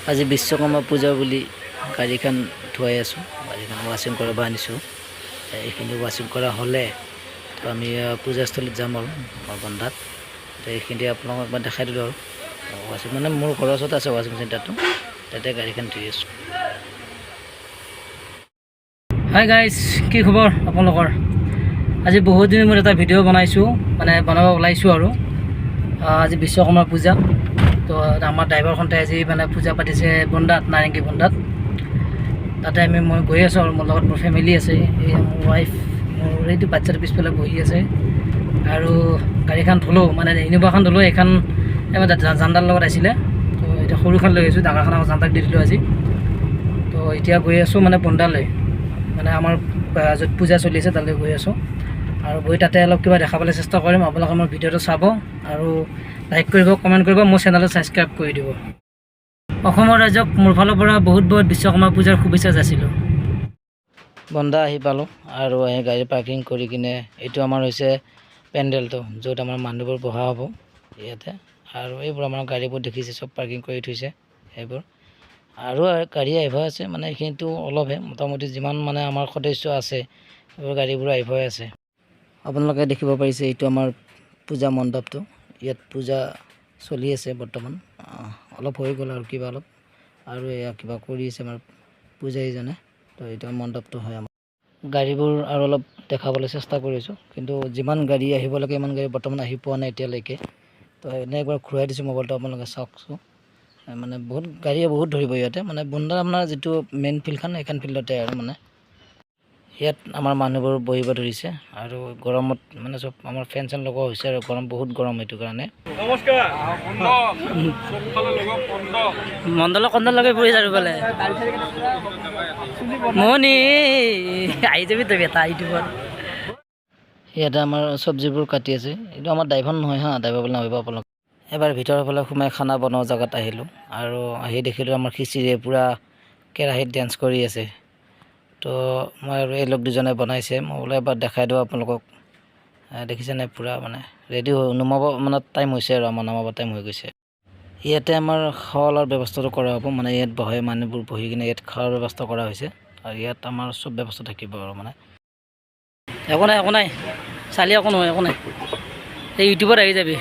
আজি বিশ্বকৰ্মা পূজা বুলি গাড়ীখন ধুৱাই আছোঁ। গাড়ীখন ৱাশ্বিং কৰিব আনিছোঁ। এইখিনি ৱাশ্বিং কৰা হ'লে তো আমি পূজাস্থলীত যাম আৰু বন্ধাত। তো এইখিনি আপোনালোকক একবাৰ দেখাই দিলোঁ আৰু ৱাশ্বিং মানে মোৰ ঘৰৰ ওচৰত আছে ৱাশ্বিং চেণ্টাৰটো, তাতে গাড়ীখন ধুই আছোঁ। হাই গাইজ, কি খবৰ আপোনালোকৰ? আজি বহুত দিনৰ মূৰত এটা ভিডিঅ' বনাইছোঁ, মানে বনাব ওলাইছোঁ আৰু আজি বিশ্বকৰ্মা পূজা। তো আমাৰ ড্ৰাইভাৰখনতে আজি মানে পূজা পাতিছে বন্ধাত, নাৰেংগী বন্ধাত। তাতে মই গৈ আছোঁ আৰু মোৰ লগত মোৰ ফেমিলি আছে, এই মোৰ ৱাইফ, মোৰ এইটো বাচ্ছাটো পিছফালে বহি আছে। আৰু গাড়ীখন ধুলোঁ, মানে ইনোভাখন ধুলোঁ। এইখন জানদাৰ লগত আছিলে, তো এতিয়া সৰুখন লৈ আহিছোঁ, ডাঙৰখন আকৌ জানদাক দি দিলোঁ আজি। তো এতিয়া গৈ আছোঁ মানে বন্ধালৈ, মানে আমাৰ য'ত পূজা চলি আছে তালৈ গৈ আছোঁ। আৰু গৈ তাতে অলপ কিবা দেখাবলৈ চেষ্টা কৰিম। আপোনালোকে মোৰ ভিডিঅ'টো চাব আৰু লাইক কৰিব, কমেণ্ট কৰিব, মোৰ চেনেলটো ছাবস্ক্ৰাইব কৰি দিব। অসমৰ ৰাইজক মোৰ ফালৰ পৰা বহুত বহুত বিশ্বকৰ্মা পূজাৰ শুভেচ্ছা যাচিলোঁ। বন্ধা আহি পালোঁ আৰু আহি গাড়ী পাৰ্কিং কৰি কিনে এইটো আমাৰ হৈছে পেণ্ডেলটো, য'ত আমাৰ মানুহবোৰ বহা হ'ব ইয়াতে। আৰু এইবোৰ আমাৰ গাড়ীবোৰ দেখিছে চব পাৰ্কিং কৰি থৈছে এইবোৰ। আৰু গাড়ী আহিব আছে, মানে এইখিনিতো অলপহে, মোটামুটি যিমান মানে আমাৰ সদস্য আছে এইবোৰ গাড়ীবোৰ আহিব আছে। আপোনালোকে দেখিব পাৰিছে এইটো আমাৰ পূজা মণ্ডপটো, ইয়াত পূজা চলি আছে বৰ্তমান। অলপ হৈ গ'ল আৰু কিবা অলপ, আৰু এয়া কিবা কৰি আছে আমাৰ পূজাৰীজনে। তো এইটো মণ্ডপটো হয় আমাৰ। গাড়ীবোৰ আৰু অলপ দেখাবলৈ চেষ্টা কৰিছোঁ, কিন্তু যিমান গাড়ী আহিব লাগে ইমান গাড়ী বৰ্তমান আহি পোৱা নাই এতিয়ালৈকে। তো এনে একবাৰ ঘূৰাই দিছোঁ মোবাইলটো, আপোনালোকে চাওকচোন। মানে বহুত গাড়ীয়ে বহুত ধৰিব ইয়াতে, মানে বন্ধাৰ আপোনাৰ যিটো মেইন ফিল্ডখন এইখন ফিল্ডতে আৰু মানে ইয়াত আমাৰ মানুহবোৰ বহিব ধৰিছে। আৰু গৰমত মানে চব আমাৰ ফেন চেন লগোৱা হৈছে, আৰু গৰম বহুত গৰম, সেইটো কাৰণে মণ্ডলৰ কণ্ডল লগাই ফুৰিছে আৰু বোলে মনি আহি যাবি তই এটা ইউটিউবত। ইয়াতে আমাৰ চব্জিবোৰ কাটি আছে। এইটো আমাৰ ড্ৰাইভাৰ নহয় হা, ড্ৰাইভাৰ বুলি নাভাবিব আপোনালোক। এবাৰ ভিতৰৰ ফালে সোমাই খানা বনোৱা জেগাত আহিলোঁ, আৰু আহি দেখিলোঁ আমাৰ খিচিৰিয়ে পূৰা কেৰাহীত ডেন্স কৰি আছে। তো মই আৰু এই লোক দুজনে বনাইছে, মই বোলে এবাৰ দেখাই দিওঁ আপোনালোকক। দেখিছেনে পূৰা মানে ৰেডি হৈ নমাব মানে টাইম হৈছে, আৰু আমাৰ নমাব টাইম হৈ গৈছে। ইয়াতে আমাৰ খোৱা লোৱাৰ ব্যৱস্থাটো কৰা হ'ব, মানে ইয়াত বহে মানুহবোৰ বহি কিনে ইয়াত খোৱাৰ ব্যৱস্থা কৰা হৈছে। আৰু ইয়াত আমাৰ চব ব্যৱস্থা থাকিব আৰু মানে একো নাই, একো নাই, চালি একো নহয়, একো নাই, এই ইউটিউবত আহি যাবি।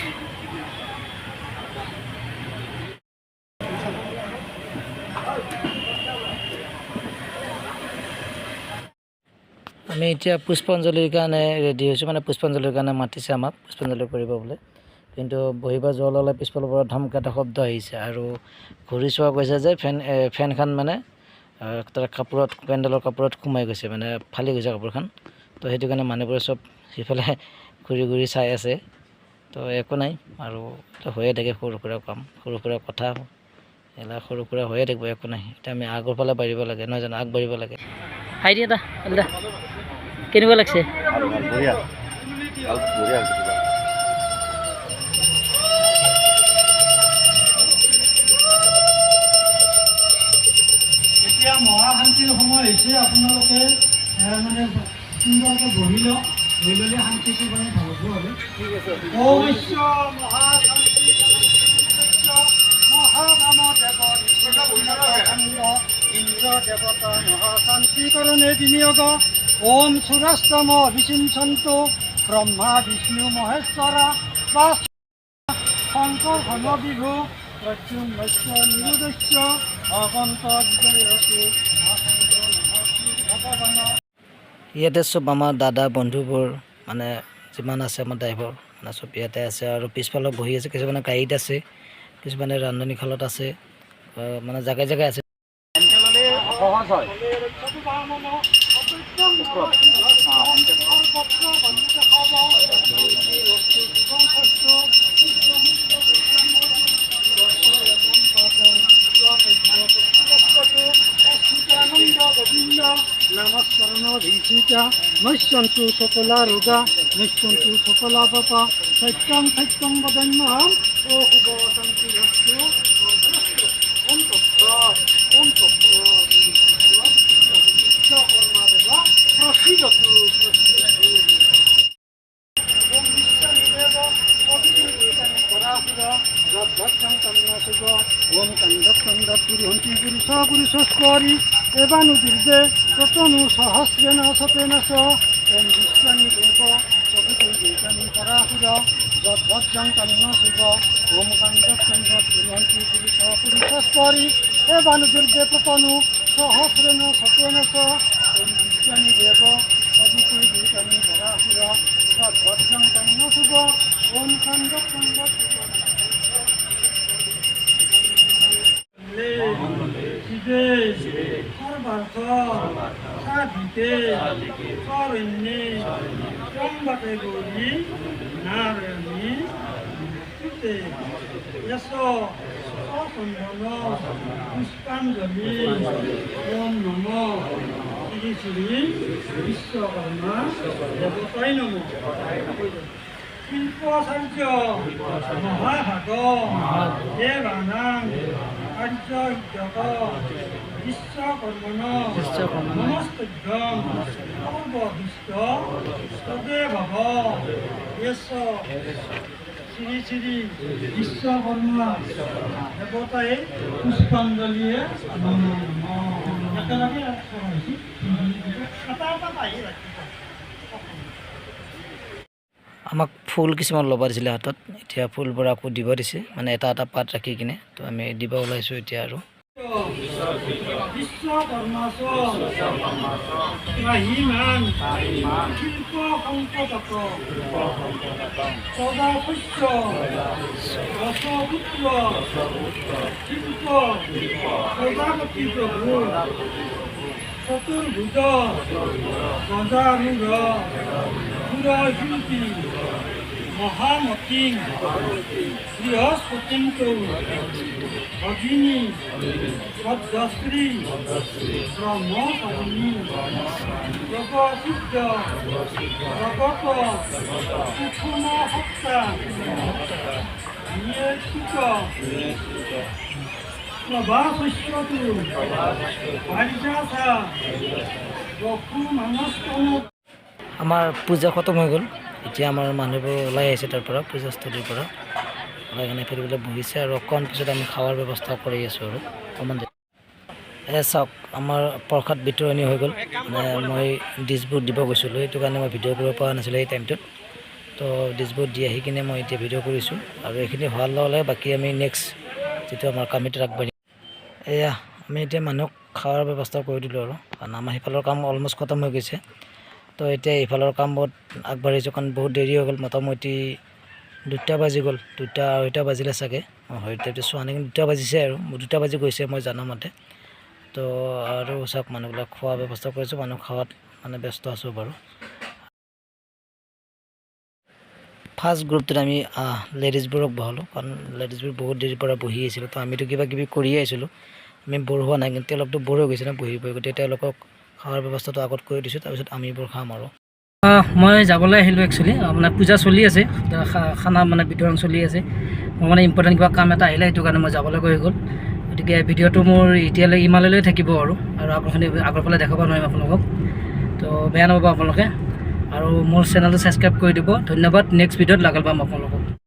আমি এতিয়া পুষ্পাঞ্জলিৰ কাৰণে ৰেডি হৈছোঁ, মানে পুষ্পাঞ্জলিৰ কাৰণে মাতিছে আমাক, পুষ্পাঞ্জলি কৰিব বোলে। কিন্তু বহিব যোৱা ল'লে পিছফালৰ পৰা ধমকা এটা শব্দ আহিছে, আৰু ঘূৰি চোৱা গৈছে যে ফেনখন মানে তাৰ কাপোৰত, পেণ্ডেলৰ কাপোৰত সোমাই গৈছে, মানে ফালি গৈছে কাপোৰখন। তো সেইটো কাৰণে মানুহবোৰে চব সিফালে ঘূৰি ঘূৰি চাই আছে। তো একো নাই, আৰু হৈয়ে থাকে সৰু সুৰা কাম, সৰু সুৰা কথা, এইবিলাক সৰু সুৰা হৈয়ে থাকিব, একো নাই। এতিয়া আমি আগৰ ফালে বাঢ়িব লাগে, নহয় জানো, আগবাঢ়িব লাগে। হাই দিয়া এটা কেনেকুৱা লাগছে? এতিয়া মহাশান্তিৰ সময় হৈছে, আপোনালোকে মানে সুন্দৰকৈ বহি লওক, বহি ল'লে শান্তিটো মানে ভাল হ'ব আৰু। ঠিক আছে। ইন্দ্ৰ দেৱতা মহাশান্তিকৰণে বিনিয়োগ। ওম সুৰাষ্টম বিচিঞ্চন্তু ব্ৰহ্মা বিষ্ণু মহেশ্বৰা বা শংকৰ ঘন বিভু প্ৰত্যুন্মস্য নিৰুদস্য অগন্ত বিজয়সু ভগৱান। ইয়াতে চব আমাৰ দাদা বন্ধুবোৰ মানে যিমান আছে আমাৰ ড্ৰাইভাৰ মানে চব ইয়াতে আছে। আৰু পিছফালে বহি আছে, কিছুমানে গাড়ীত আছে, কিছুমানে ৰান্ধনীশালত আছে, মানে জেগাই জেগাই আছে। নমস্কৰণ ভিচিতা নশ্যন্তু সকলা ৰোগা নশ্যন্তু সকলা পাপা সত্যম সত্যম বদন্যহম ও শুভ শান্তি বস্তু ওম তত্ত্ব ওম তত্ত্ব বিশ্বকৰ্মা দেৱা প্ৰসিদ্ধতু ওম বিশ্বনিদেৱ পবিত্ৰ কৰা শুভ যৎ তন্ন শুভ ওম কন্দক কন্দ দত্তুরহন্তি পুরুষ পুরুষস্পরি এবানুদীর্ঘে প্রতনু সহস্রেণ শতেন স ওম বিশ্বনি দেব প্রভৃতি পরাহুর যদ্ভজ্রং তন্ন শুভ ওম দত্তুরহন্তি পুরুষস্পরি এবানুদীর্ঘে প্রতনু সহস্রেণ শতেন স ওম বিশ্বনি দেব প্রভৃতি পরাহুর যদ্ভজ্রং তন্ন শুভ ওম সর্বার্থ সাধিতে শরণ্যে সম্বতে গৌরী নারায়ণী কৃতে যশ সসন্ধন পুষ্পাঞ্জলি ওম নম শ্রী শ্রী বিশ্বকর্মা দেবতায় নম শিল্পাচার্য মহাভাগ দেবানাং কার্য বিশ্বকর্মণ নমস্তুভ্যং সর্বভীষ্ট তদেব এস শ্রী শ্রী বিশ্বকর্মা দেবতায় পুষ্পাঞ্জলিয়ে নম নম একেলগে আমাক ফুল কিছুমান ল'ব দিছিলে হাতত এতিয়া ফুলবোৰ আকৌ দিব দিছে মানে এটা এটা পাত ৰাখি কিনে তো আমি দিব ওলাইছোঁ এতিয়া আৰু বিশ্বকর্মাস মাহিমান শিল্প সংকটক সদাশস্য রসপুত্র শিল্প প্রজাপতি প্রভু চতুর্ভুজ গজারূঢ় পুরশিল্পী মহামতি বৃহস্পতি ভগিনী পদ্মশ্রী ব্রহ্মকর্মী যোগসিদ্ধ জগত সুষম হত্যা নিয়েষিত প্রভাশস্যতু হরিদাসা বকু মানস্তম। আমাৰ পূজা খতম হৈ গ'ল এতিয়া আমাৰ মানুহবোৰ ওলাই আহিছে তাৰ পৰা পূজাস্থলীৰ পৰা ওলাই কিনে ফেৰিবলৈ বহিছে আৰু অকণ পিছত আমি খোৱাৰ ব্যৱস্থা কৰি আছোঁ আৰু অকণমান চাওক আমাৰ প্ৰসাদ বিতৰণি হৈ গ'ল মানে মই ডিছবোৰ দিব গৈছিলোঁ সেইটো কাৰণে মই ভিডিঅ' কৰিব পৰা নাছিলোঁ সেই টাইমটোত তো ডিছবোৰ দি আহি কিনে মই এতিয়া ভিডিঅ' কৰিছোঁ আৰু এইখিনি হোৱাৰ লগে লগে বাকী আমি নেক্সট যিটো আমাৰ কমিটিত আগবাঢ়িম এয়া আমি এতিয়া মানুহক খোৱাৰ ব্যৱস্থা কৰি দিলোঁ আৰু কাৰণ আমাৰ সিফালৰ কাম অলমষ্ট খতম হৈ গৈছে তো এতিয়া এইফালৰ কামত আগবাঢ়িছোঁ কাৰণ বহুত দেৰি হৈ গ'ল মোটামুটি 2টা বাজি গ'ল 2টা 2টা বাজিলে চাগে হয়তো চোৱা নাই কিন্তু 2টা বাজিছে আৰু 2টা বাজি গৈছে মই জানা মতে তো আৰু চাওক মানুহবিলাক খোৱা ব্যৱস্থা কৰিছোঁ মানুহ খোৱাত মানে ব্যস্ত আছোঁ বাৰু ফাৰ্ষ্ট গ্ৰুপটোত আমি লেডিজবোৰক বহালোঁ কাৰণ লেডিজবোৰ বহুত দেৰিৰ পৰা বহি আছিলোঁ তো আমিতো কিবা কিবি কৰিয়ে আহিছিলোঁ আমি বৰ হোৱা নাই কিন্তু তেওঁলোকতো বৰ হৈ গৈছে ন বহি গতিকে তেওঁলোকক খোৱাৰ ব্যৱস্থাটো আগত কৰি দিছোঁ তাৰপিছত আমিবোৰ খাম আৰু মই যাবলৈ আহিলোঁ একচুৱেলি মানে পূজা চলি আছে খানা মানে বিতৰণ চলি আছে মোৰ মানে ইম্পৰ্টেণ্ট কিবা কাম এটা আহিলে সেইটো কাৰণে মই যাবলৈ গৈ গ'ল গতিকে ভিডিঅ'টো মোৰ এতিয়ালৈ ইমানলৈ থাকিব আৰু আপোনালোকে আগৰ ফালে দেখাব নোৱাৰিম আপোনালোকক তো বেয়া নাপাব আপোনালোকে আৰু মোৰ চেনেলটো ছাবস্ক্ৰাইব কৰি দিব ধন্যবাদ নেক্সট ভিডিঅ'ত লগ পাম আপোনালোকক।